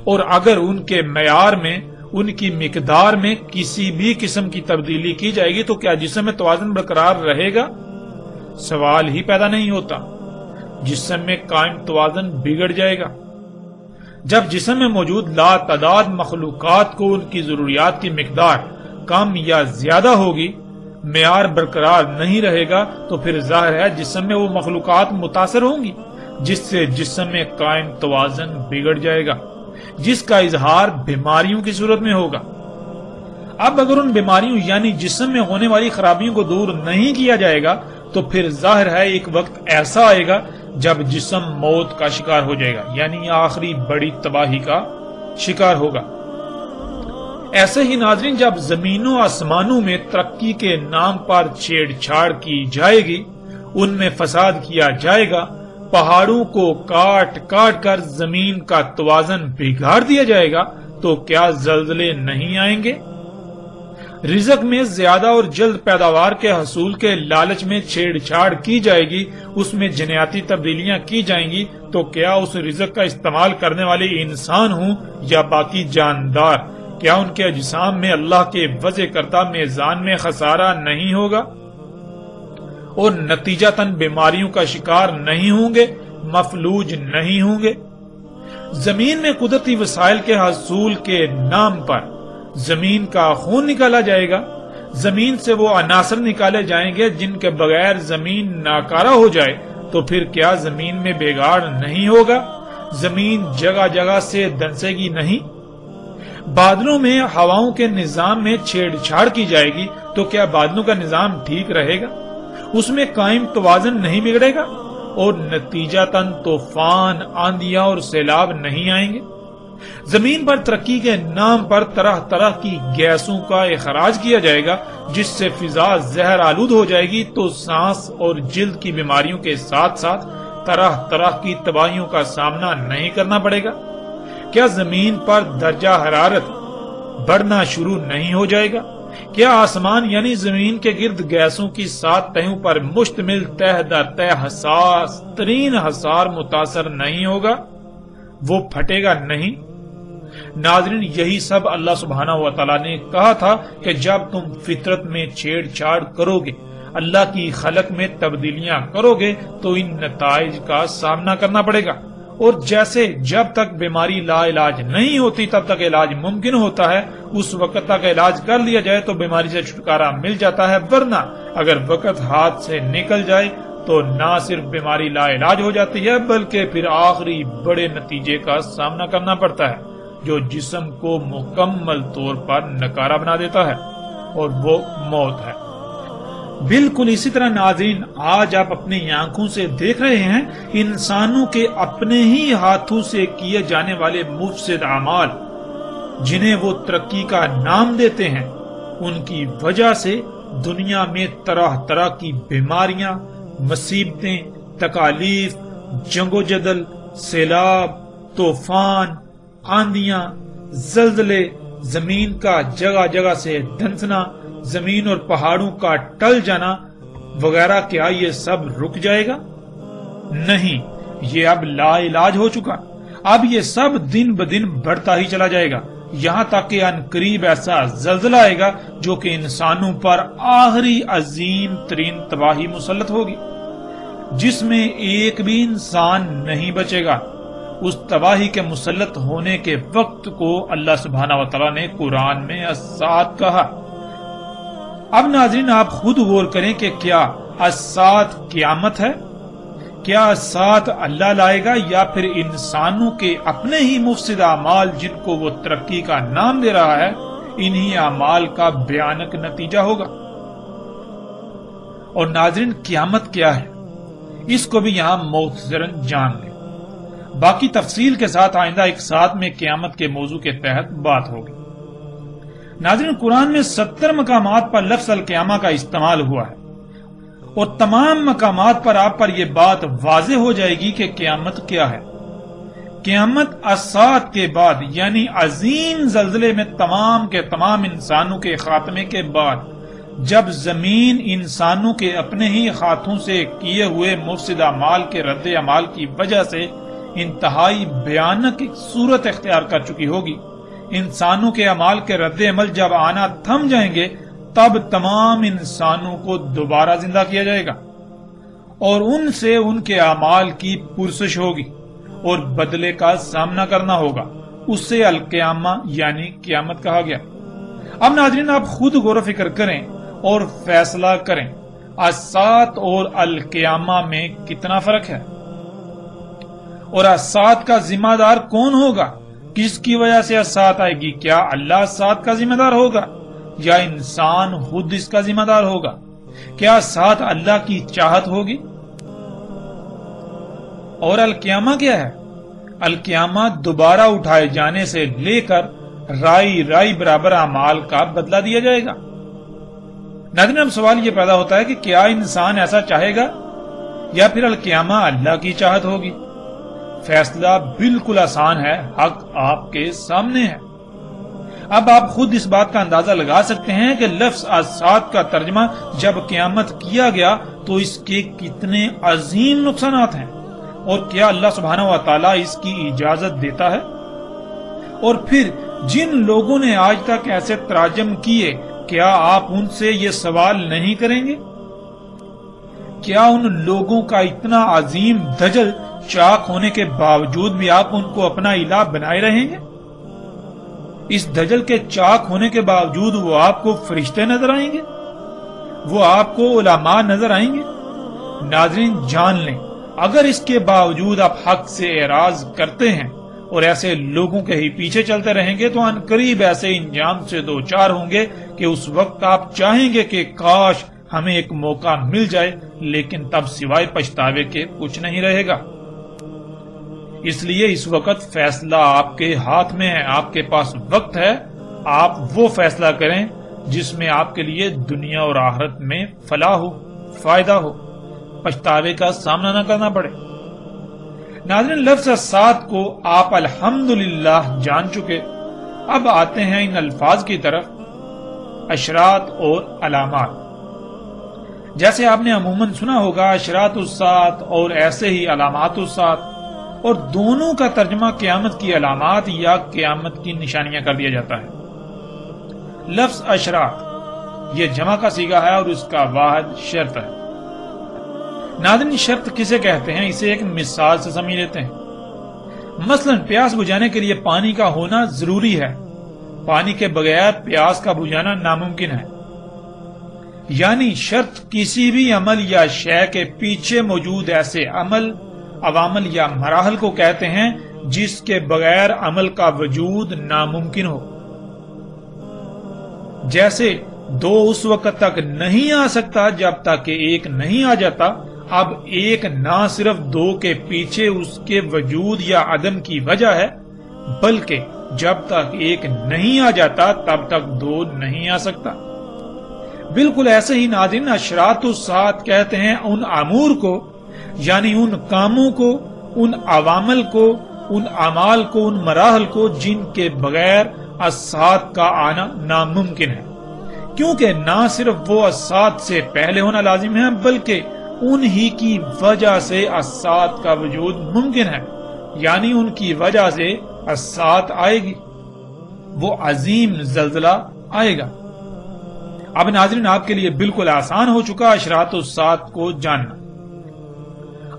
اور اگر ان کے معیار میں، ان کی مقدار میں کسی بھی قسم کی تبدیلی کی جائے گی تو کیا جسم میں توازن برقرار رہے گا؟ سوال ہی پیدا نہیں ہوتا۔ جسم میں قائم توازن بگڑ جائے گا۔ جب جسم میں موجود لاتعداد مخلوقات کو ان کی ضروریات کی مقدار کم یا زیادہ ہوگی، معیار برقرار نہیں رہے گا، تو پھر ظاہر ہے جسم میں وہ مخلوقات متاثر ہوں گی، جس سے جسم میں قائم توازن بگڑ جائے گا، جس کا اظہار بیماریوں کی صورت میں ہوگا۔ اب اگر ان بیماریوں یعنی جسم میں ہونے والی خرابیوں کو دور نہیں کیا جائے گا تو پھر ظاہر ہے ایک وقت ایسا آئے گا جب جسم موت کا شکار ہو جائے گا، یعنی آخری بڑی تباہی کا شکار ہوگا۔ ایسے ہی ناظرین، جب زمین و آسمانوں میں ترقی کے نام پر چھیڑ چھاڑ کی جائے گی، ان میں فساد کیا جائے گا، پہاڑوں کو کاٹ کاٹ کر زمین کا توازن بگاڑ دیا جائے گا، تو کیا زلزلے نہیں آئیں گے؟ رزق میں زیادہ اور جلد پیداوار کے حصول کے لالچ میں چھیڑ چھاڑ کی جائے گی، اس میں جنیاتی تبدیلیاں کی جائیں گی، تو کیا اس رزق کا استعمال کرنے والے انسان ہوں یا باقی جاندار، کیا ان کے اجسام میں اللہ کے وضع کردہ میزان میں خسارہ نہیں ہوگا؟ اور نتیجتاً بیماریوں کا شکار نہیں ہوں گے، مفلوج نہیں ہوں گے۔ زمین میں قدرتی وسائل کے حصول کے نام پر زمین کا خون نکالا جائے گا، زمین سے وہ عناصر نکالے جائیں گے جن کے بغیر زمین ناکارہ ہو جائے، تو پھر کیا زمین میں بگاڑ نہیں ہوگا؟ زمین جگہ جگہ سے دنسے گی نہیں؟ بادلوں میں ہواؤں کے نظام میں چھیڑ چھاڑ کی جائے گی تو کیا بادلوں کا نظام ٹھیک رہے گا؟ اس میں قائم توازن نہیں بگڑے گا اور نتیجتاً طوفان، آندھیاں اور سیلاب نہیں آئیں گے؟ زمین پر ترقی کے نام پر طرح طرح کی گیسوں کا اخراج کیا جائے گا جس سے فضا زہر آلود ہو جائے گی، تو سانس اور جلد کی بیماریوں کے ساتھ ساتھ طرح طرح کی تباہیوں کا سامنا نہیں کرنا پڑے گا؟ کیا زمین پر درجہ حرارت بڑھنا شروع نہیں ہو جائے گا؟ کیا آسمان یعنی زمین کے گرد گیسوں کی 7 تہوں پر مشتمل تہ در تہ حساس ترین حصار متاثر نہیں ہوگا؟ وہ پھٹے گا نہیں؟ ناظرین، یہی سب اللہ سبحانہ و تعالیٰ نے کہا تھا کہ جب تم فطرت میں چھیڑ چھاڑ کرو گے، اللہ کی خلق میں تبدیلیاں کرو گے، تو ان نتائج کا سامنا کرنا پڑے گا۔ اور جیسے جب تک بیماری لا علاج نہیں ہوتی تب تک علاج ممکن ہوتا ہے، اس وقت تک علاج کر لیا جائے تو بیماری سے چھٹکارا مل جاتا ہے، ورنہ اگر وقت ہاتھ سے نکل جائے تو نہ صرف بیماری لا علاج ہو جاتی ہے بلکہ پھر آخری بڑے نتیجے کا سامنا کرنا پڑتا ہے جو جسم کو مکمل طور پر نکارہ بنا دیتا ہے، اور وہ موت ہے۔ بالکل اسی طرح ناظرین، آج آپ اپنی آنکھوں سے دیکھ رہے ہیں انسانوں کے اپنے ہی ہاتھوں سے کیے جانے والے مفسد اعمال، جنہیں وہ ترقی کا نام دیتے ہیں، ان کی وجہ سے دنیا میں طرح طرح کی بیماریاں، مصیبتیں، تکالیف، جنگ و جدل، سیلاب، طوفان، آندھیاں، زلزلے، زمین کا جگہ جگہ سے دھنسنا، زمین اور پہاڑوں کا ٹل جانا وغیرہ، کیا یہ سب رک جائے گا؟ نہیں، یہ اب لا علاج ہو چکا۔ اب یہ سب دن بدن بڑھتا ہی چلا جائے گا، یہاں تک کہ عنقریب ایسا زلزلہ آئے گا جو کہ انسانوں پر آخری عظیم ترین تباہی مسلط ہوگی، جس میں ایک بھی انسان نہیں بچے گا۔ اس تباہی کے مسلط ہونے کے وقت کو اللہ سبحانہ و تعالیٰ نے قرآن میں الساعۃ کہا۔ اب ناظرین آپ خود غور کریں کہ کیا الساعۃ قیامت ہے؟ کیا الساعۃ اللہ لائے گا یا پھر انسانوں کے اپنے ہی مفسد اعمال جن کو وہ ترقی کا نام دے رہا ہے، انہی اعمال کا بھیانک نتیجہ ہوگا؟ اور ناظرین قیامت کیا ہے اس کو بھی یہاں مختصراً جان لیں، باقی تفصیل کے ساتھ آئندہ ایک ساتھ میں قیامت کے موضوع کے تحت بات ہوگی۔ ناظرین قرآن میں 70 مقامات پر لفظ القیامہ کا استعمال ہوا ہے، اور تمام مقامات پر آپ پر یہ بات واضح ہو جائے گی کہ قیامت کیا ہے۔ قیامت الساعۃ کے بعد یعنی عظیم زلزلے میں تمام کے تمام انسانوں کے خاتمے کے بعد، جب زمین انسانوں کے اپنے ہی ہاتھوں سے کیے ہوئے مفسد اعمال کے رد عمل کی وجہ سے انتہائی بھیانک صورت اختیار کر چکی ہوگی، انسانوں کے اعمال کے رد عمل جب آنا تھم جائیں گے، تب تمام انسانوں کو دوبارہ زندہ کیا جائے گا اور ان سے ان کے اعمال کی پرسش ہوگی اور بدلے کا سامنا کرنا ہوگا۔ اس سے القیامہ یعنی قیامت کہا گیا۔ اب ناظرین آپ خود غور و فکر کریں اور فیصلہ کریں، الساعۃ اور القیامہ میں کتنا فرق ہے، اور الساعۃ کا ذمہ دار کون ہوگا؟ کس کی وجہ سے الساعۃ آئے گی؟ کیا اللہ الساعۃ کا ذمہ دار ہوگا یا انسان خود اس کا ذمہ دار ہوگا؟ کیا ساتھ اللہ کی چاہت ہوگی؟ اور القیامہ کیا ہے؟ القیامہ دوبارہ اٹھائے جانے سے لے کر رائی برابر اعمال کا بدلہ دیا جائے گا۔ ناظرین اب سوال یہ پیدا ہوتا ہے کہ کیا انسان ایسا چاہے گا یا پھر القیامہ اللہ کی چاہت ہوگی؟ فیصلہ بالکل آسان ہے، حق آپ کے سامنے ہے۔ اب آپ خود اس بات کا اندازہ لگا سکتے ہیں کہ لفظ الساعۃ کا ترجمہ جب قیامت کیا گیا تو اس کے کتنے عظیم نقصانات ہیں، اور کیا اللہ سبحانہ و تعالیٰ اس کی اجازت دیتا ہے؟ اور پھر جن لوگوں نے آج تک ایسے تراجم کیے، کیا آپ ان سے یہ سوال نہیں کریں گے؟ کیا ان لوگوں کا اتنا عظیم دجل چاک ہونے کے باوجود بھی آپ ان کو اپنا الہ بنائے رہیں گے؟ اس دجل کے چاک ہونے کے باوجود وہ آپ کو فرشتے نظر آئیں گے؟ وہ آپ کو علماء نظر آئیں گے؟ ناظرین جان لیں، اگر اس کے باوجود آپ حق سے اعراض کرتے ہیں اور ایسے لوگوں کے ہی پیچھے چلتے رہیں گے تو عنقریب ایسے انجام سے دوچار ہوں گے کہ اس وقت آپ چاہیں گے کہ کاش ہمیں ایک موقع مل جائے، لیکن تب سوائے پچھتاوے کے کچھ نہیں رہے گا۔ اس لیے اس وقت فیصلہ آپ کے ہاتھ میں ہے، آپ کے پاس وقت ہے، آپ وہ فیصلہ کریں جس میں آپ کے لیے دنیا اور آخرت میں فلاح ہو، فائدہ ہو، پچھتاوے کا سامنا نہ کرنا پڑے۔ ناظرین لفظ الساعۃ کو آپ الحمدللہ جان چکے، اب آتے ہیں ان الفاظ کی طرف، اشراط اور علامات۔ جیسے آپ نے عموماً سنا ہوگا اشراط الساعۃ اور ایسے ہی علامات الساعۃ، اور دونوں کا ترجمہ قیامت کی علامات یا قیامت کی نشانیاں کر دیا جاتا ہے۔ لفظ اشراط یہ جمع کا صیغہ ہے اور اس کا واحد شرط ہے۔ ناظرین شرط کسے کہتے ہیں، اسے ایک مثال سے سمجھ لیتے ہیں۔ مثلا پیاس بجھانے کے لیے پانی کا ہونا ضروری ہے، پانی کے بغیر پیاس کا بجھانا ناممکن ہے۔ یعنی شرط کسی بھی عمل یا شے کے پیچھے موجود ایسے عوامل یا مراحل کو کہتے ہیں جس کے بغیر عمل کا وجود ناممکن ہو۔ جیسے دو اس وقت تک نہیں آ سکتا جب تک کہ ایک نہیں آ جاتا، اب ایک نہ صرف دو کے پیچھے اس کے وجود یا عدم کی وجہ ہے، بلکہ جب تک ایک نہیں آ جاتا تب تک دو نہیں آ سکتا۔ بالکل ایسے ہی ناظرین اشراط الساعۃ کہتے ہیں ان امور کو، یعنی ان کاموں کو، ان عوامل کو، ان اعمال کو، ان مراحل کو جن کے بغیر الساعۃ کا آنا ناممکن ہے، کیونکہ نہ صرف وہ الساعۃ سے پہلے ہونا لازم ہے بلکہ انہی کی وجہ سے الساعۃ کا وجود ممکن ہے، یعنی ان کی وجہ سے الساعۃ آئے گی، وہ عظیم زلزلہ آئے گا۔ اب ناظرین آپ کے لیے بالکل آسان ہو چکا اشراط الساعۃ کو جاننا۔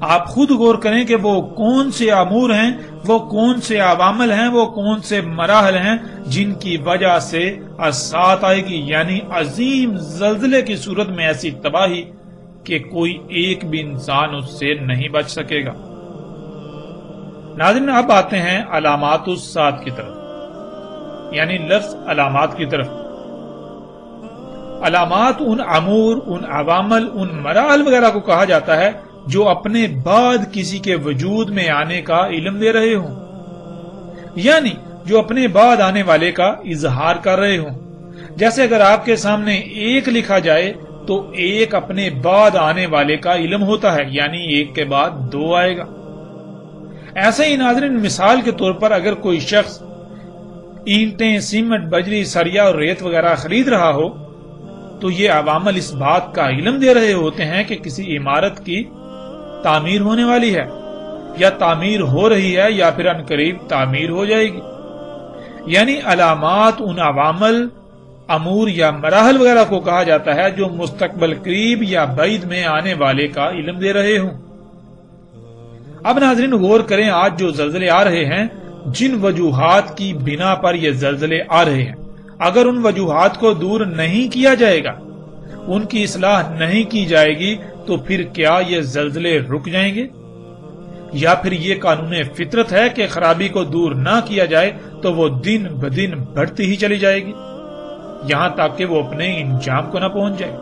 آپ خود غور کریں کہ وہ کون سے امور ہیں، وہ کون سے عوامل ہیں، وہ کون سے مراحل ہیں جن کی وجہ سے الساعت آئے گی، یعنی عظیم زلزلے کی صورت میں ایسی تباہی کہ کوئی ایک بھی انسان اس سے نہیں بچ سکے گا۔ ناظرین، اب آتے ہیں علامات الساعت کی طرف، یعنی لفظ علامات کی طرف۔ علامات ان امور، ان عوامل، ان مراحل وغیرہ کو کہا جاتا ہے جو اپنے بعد کسی کے وجود میں آنے کا علم دے رہے ہوں، یعنی جو اپنے بعد آنے والے کا اظہار کر رہے ہوں۔ جیسے اگر آپ کے سامنے ایک لکھا جائے تو ایک اپنے بعد آنے والے کا علم ہوتا ہے، یعنی ایک کے بعد دو آئے گا۔ ایسے ہی ناظرین، مثال کے طور پر اگر کوئی شخص اینٹیں، سیمنٹ، بجری، سریا اور ریت وغیرہ خرید رہا ہو تو یہ عوامل اس بات کا علم دے رہے ہوتے ہیں کہ کسی عمارت کی تعمیر ہونے والی ہے، یا تعمیر ہو رہی ہے، یا پھر عنقریب تعمیر ہو جائے گی۔ یعنی علامات ان عوامل، امور یا مراحل وغیرہ کو کہا جاتا ہے جو مستقبل قریب یا بعید میں آنے والے کا علم دے رہے ہوں۔ اب ناظرین غور کریں، آج جو زلزلے آ رہے ہیں، جن وجوہات کی بنا پر یہ زلزلے آ رہے ہیں، اگر ان وجوہات کو دور نہیں کیا جائے گا، ان کی اصلاح نہیں کی جائے گی، تو پھر کیا یہ زلزلے رک جائیں گے؟ یا پھر یہ قانون فطرت ہے کہ خرابی کو دور نہ کیا جائے تو وہ دن بدن بڑھتی ہی چلی جائے گی، یہاں تک کہ وہ اپنے انجام کو نہ پہنچ جائے۔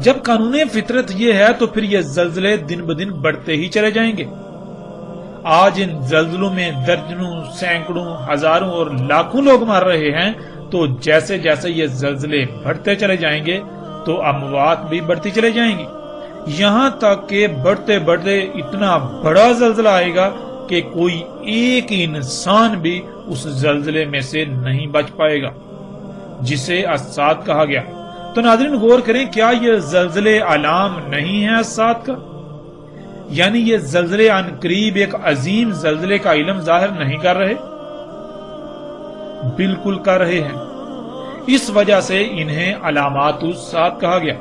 جب قانون فطرت یہ ہے تو پھر یہ زلزلے دن بدن بڑھتے ہی چلے جائیں گے۔ آج ان زلزلوں میں درجنوں، سینکڑوں، ہزاروں اور لاکھوں لوگ مر رہے ہیں، تو جیسے جیسے یہ زلزلے بڑھتے چلے جائیں گے تو اموات بھی بڑھتی چلے جائیں گی، یہاں تک کہ بڑھتے بڑھتے اتنا بڑا زلزلہ آئے گا کہ کوئی ایک انسان بھی اس زلزلے میں سے نہیں بچ پائے گا، جسے الساعت کہا گیا۔ تو ناظرین غور کریں، کیا یہ زلزلے علام نہیں ہے الساعت کا؟ یعنی یہ زلزلے عن قریب ایک عظیم زلزلے کا علم ظاہر نہیں کر رہے؟ بالکل کر رہے ہیں، اس وجہ سے انہیں علامات الساعت کہا گیا۔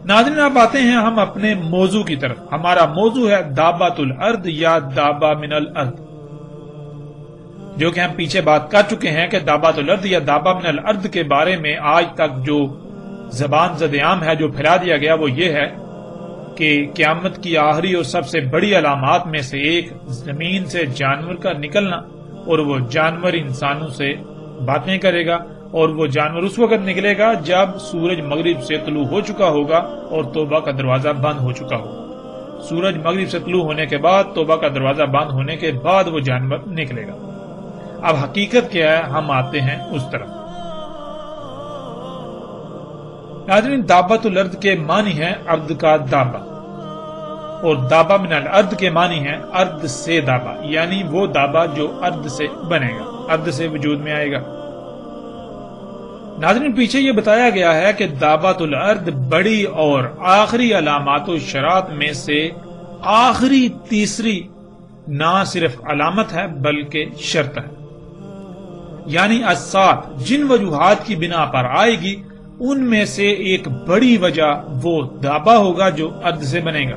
ناظرین اب آتے ہیں ہم اپنے موضوع کی طرف۔ ہمارا موضوع ہے دابۃ الارض یا دابہ من الارض، جو کہ ہم پیچھے بات کر چکے ہیں کہ دابۃ الارض یا دابہ من الارض کے بارے میں آج تک جو زبان زد عام ہے، جو پھیلا دیا گیا، وہ یہ ہے کہ قیامت کی آخری اور سب سے بڑی علامات میں سے ایک زمین سے جانور کا نکلنا، اور وہ جانور انسانوں سے باتیں کرے گا، اور وہ جانور اس وقت نکلے گا جب سورج مغرب سے طلوع ہو چکا ہوگا اور توبہ کا دروازہ بند ہو چکا ہوگا۔ سورج مغرب سے طلوع ہونے کے بعد، توبہ کا دروازہ بند ہونے کے بعد وہ جانور نکلے گا۔ اب حقیقت کیا ہے، ہم آتے ہیں اس طرف۔ ناظرین دابۃ الارض کے معنی ہے ارض کا دابہ، اور دابہ من الارض کے معنی ہے ارض سے دابہ، یعنی وہ دابہ جو ارض سے بنے گا، ارض سے وجود میں آئے گا۔ ناظرین پیچھے یہ بتایا گیا ہے کہ دابۃ الارض بڑی اور آخری علامات و شرائط میں سے آخری تیسری نہ صرف علامت ہے بلکہ شرط ہے، یعنی الساعت جن وجوہات کی بنا پر آئے گی ان میں سے ایک بڑی وجہ وہ دابہ ہوگا جو ارض سے بنے گا،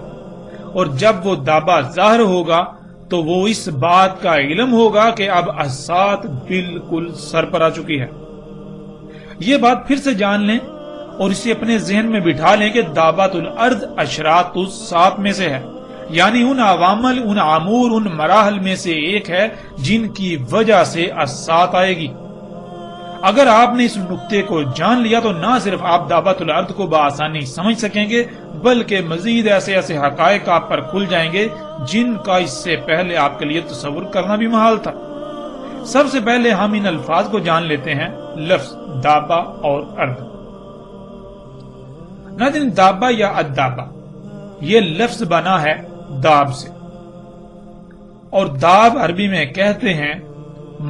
اور جب وہ دابہ ظاہر ہوگا تو وہ اس بات کا علم ہوگا کہ اب الساعت بالکل سر پر آ چکی ہے۔ یہ بات پھر سے جان لیں اور اسے اپنے ذہن میں بٹھا لیں کہ دابۃ الارض اشراط الساعت میں سے ہے، یعنی ان عوامل، ان امور، ان مراحل میں سے ایک ہے جن کی وجہ سے الساعت آئے گی۔ اگر آپ نے اس نقطے کو جان لیا تو نہ صرف آپ دابۃ الارض کو بآسانی سمجھ سکیں گے بلکہ مزید ایسے ایسے حقائق آپ پر کھل جائیں گے جن کا اس سے پہلے آپ کے لیے تصور کرنا بھی محال تھا۔ سب سے پہلے ہم ان الفاظ کو جان لیتے ہیں، لفظ دابہ اور ارض۔ ناظرین دابہ یا الدابہ یہ لفظ بنا ہے داب سے، اور داب عربی میں کہتے ہیں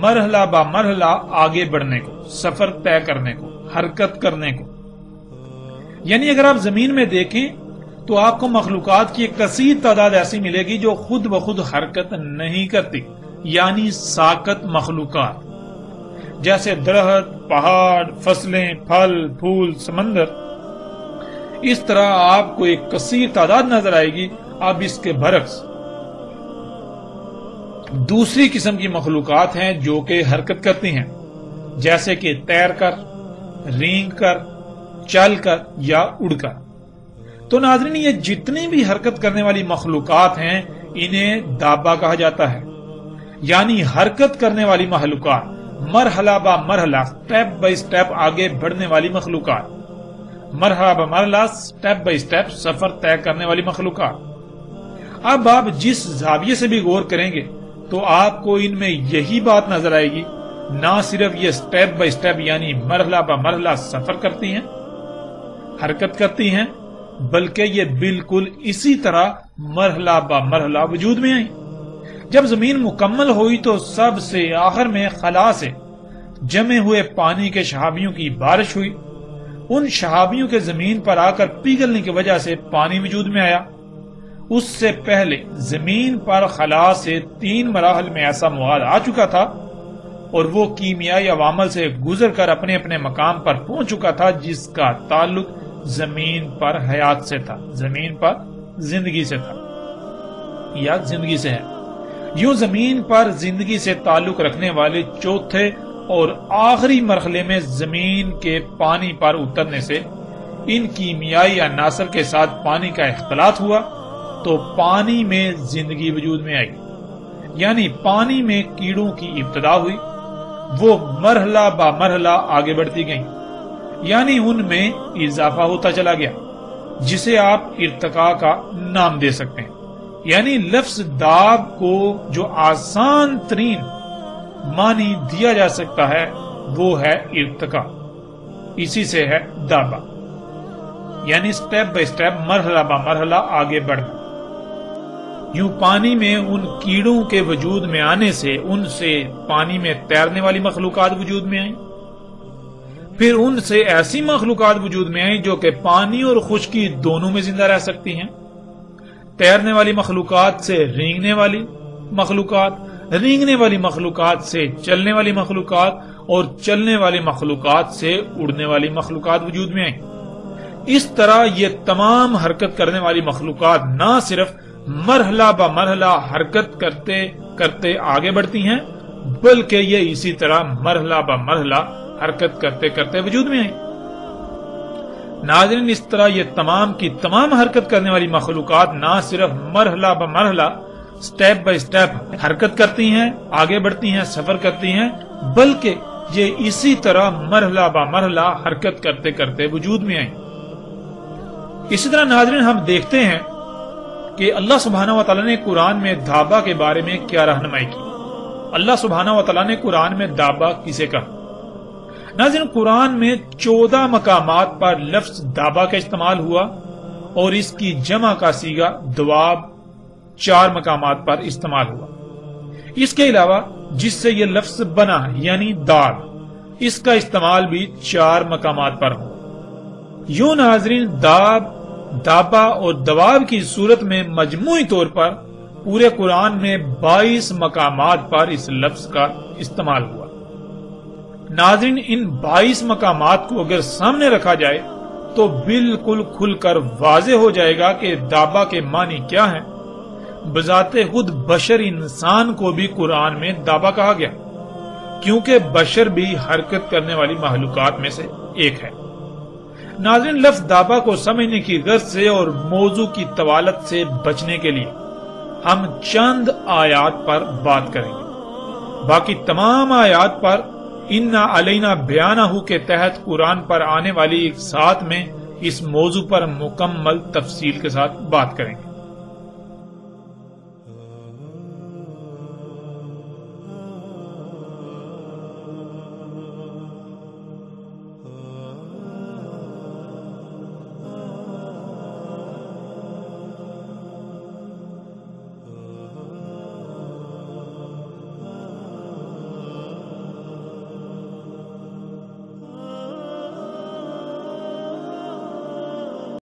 مرحلہ با مرحلہ آگے بڑھنے کو، سفر طے کرنے کو، حرکت کرنے کو۔ یعنی اگر آپ زمین میں دیکھیں تو آپ کو مخلوقات کی ایک کثیر تعداد ایسی ملے گی جو خود بخود حرکت نہیں کرتی، یعنی ساکت مخلوقات، جیسے درخت، پہاڑ، فصلیں، پھل، پھول، سمندر۔ اس طرح آپ کو ایک کثیر تعداد نظر آئے گی۔ اب اس کے برعکس دوسری قسم کی مخلوقات ہیں جو کہ حرکت کرتی ہیں، جیسے کہ تیر کر، رینگ کر، چل کر یا اڑ کر۔ تو ناظرین، یہ جتنی بھی حرکت کرنے والی مخلوقات ہیں انہیں دابہ کہا جاتا ہے، یعنی حرکت کرنے والی مخلوقات، مرحلہ با مرحلہ، سٹیپ بائی سٹیپ آگے بڑھنے والی مخلوقات، مرحلہ با مرحلہ، سٹیپ بائی سٹیپ سفر طے کرنے والی مخلوقات۔ اب آپ جس زاویے سے بھی غور کریں گے تو آپ کو ان میں یہی بات نظر آئے گی، نہ صرف یہ سٹیپ بائی سٹیپ یعنی مرحلہ با مرحلہ سفر کرتی ہیں، حرکت کرتی ہیں، بلکہ یہ بالکل اسی طرح مرحلہ با مرحلہ وجود میں آئی۔ جب زمین مکمل ہوئی تو سب سے آخر میں خلا سے جمے ہوئے پانی کے شہابیوں کی بارش ہوئی۔ ان شہابیوں کے زمین پر آ کر پگھلنے کی وجہ سے پانی وجود میں آیا۔ اس سے پہلے زمین پر خلا سے 3 مراحل میں ایسا مواد آ چکا تھا اور وہ کیمیائی عوامل سے گزر کر اپنے اپنے مقام پر پہنچ چکا تھا، جس کا تعلق زمین پر حیات سے تھا، زمین پر زندگی سے تھا یا زندگی سے ہے۔ یوں زمین پر زندگی سے تعلق رکھنے والے چوتھے اور آخری مرحلے میں زمین کے پانی پر اترنے سے ان کیمیائی عناصر کے ساتھ پانی کا اختلاط ہوا تو پانی میں زندگی وجود میں آئی، یعنی پانی میں کیڑوں کی ابتدا ہوئی۔ وہ مرحلہ با مرحلہ آگے بڑھتی گئیں، یعنی ان میں اضافہ ہوتا چلا گیا، جسے آپ ارتقاء کا نام دے سکتے ہیں۔ یعنی لفظ داب کو جو آسان ترین معنی دیا جا سکتا ہے وہ ہے ارتقاء، اسی سے ہے دابا، یعنی سٹیپ بائی سٹیپ، مرحلہ با مرحلہ آگے بڑھنا۔ یوں پانی میں ان کیڑوں کے وجود میں آنے سے ان سے پانی میں تیرنے والی مخلوقات وجود میں آئیں، پھر ان سے ایسی مخلوقات وجود میں آئیں جو کہ پانی اور خشکی دونوں میں زندہ رہ سکتی ہیں۔ تیرنے والی مخلوقات سے رینگنے والی مخلوقات، رینگنے والی مخلوقات سے چلنے والی مخلوقات، اور چلنے والی مخلوقات سے اڑنے والی مخلوقات وجود میں آئیں۔ اس طرح یہ تمام حرکت کرنے والی مخلوقات نہ صرف مرحلہ با مرحلہ حرکت کرتے کرتے آگے بڑھتی ہیں، بلکہ یہ اسی طرح مرحلہ با مرحلہ حرکت کرتے کرتے وجود میں آئیں۔ ناظرین، اس طرح یہ تمام کی تمام حرکت کرنے والی مخلوقات نہ صرف مرحلہ با مرحلہ، سٹیپ بائی سٹیپ حرکت کرتی ہیں، آگے بڑھتی ہیں، سفر کرتی ہیں، بلکہ یہ اسی طرح مرحلہ با مرحلہ حرکت کرتے کرتے وجود میں آئیں۔ اسی طرح ناظرین، ہم دیکھتے ہیں کہ اللہ سبحانہ وتعالی نے قرآن میں دابہ کے بارے میں کیا رہنمائی کی۔ اللہ سبحانہ وتعالی نے قرآن میں دابہ کسے کہا؟ ناظرین، قرآن میں 14 مقامات پر لفظ دابہ کا استعمال ہوا اور اس کی جمع کا صیغہ دواب 4 مقامات پر استعمال ہوا۔ اس کے علاوہ جس سے یہ لفظ بنا یعنی داب، اس کا استعمال بھی 4 مقامات پر ہو۔ یوں ناظرین، داب، دابہ اور دواب کی صورت میں مجموعی طور پر پورے قرآن میں 22 مقامات پر اس لفظ کا استعمال ہوا۔ ناظرین، ان 22 مقامات کو اگر سامنے رکھا جائے تو بالکل کھل کر واضح ہو جائے گا کہ دابہ کے معنی کیا ہیں۔ بذات خود بشر انسان کو بھی قرآن میں دابہ کہا گیا، کیونکہ بشر بھی حرکت کرنے والی مخلوقات میں سے ایک ہے۔ ناظرین، لفظ دابہ کو سمجھنے کی غرض سے اور موضوع کی طوالت سے بچنے کے لیے ہم چند آیات پر بات کریں گے۔ باقی تمام آیات پر اِنَّا عَلَيْنَا بِيَانَهُ کے تحت قرآن پر آنے والی ایک ساتھ میں اس موضوع پر مکمل تفصیل کے ساتھ بات کریں گے۔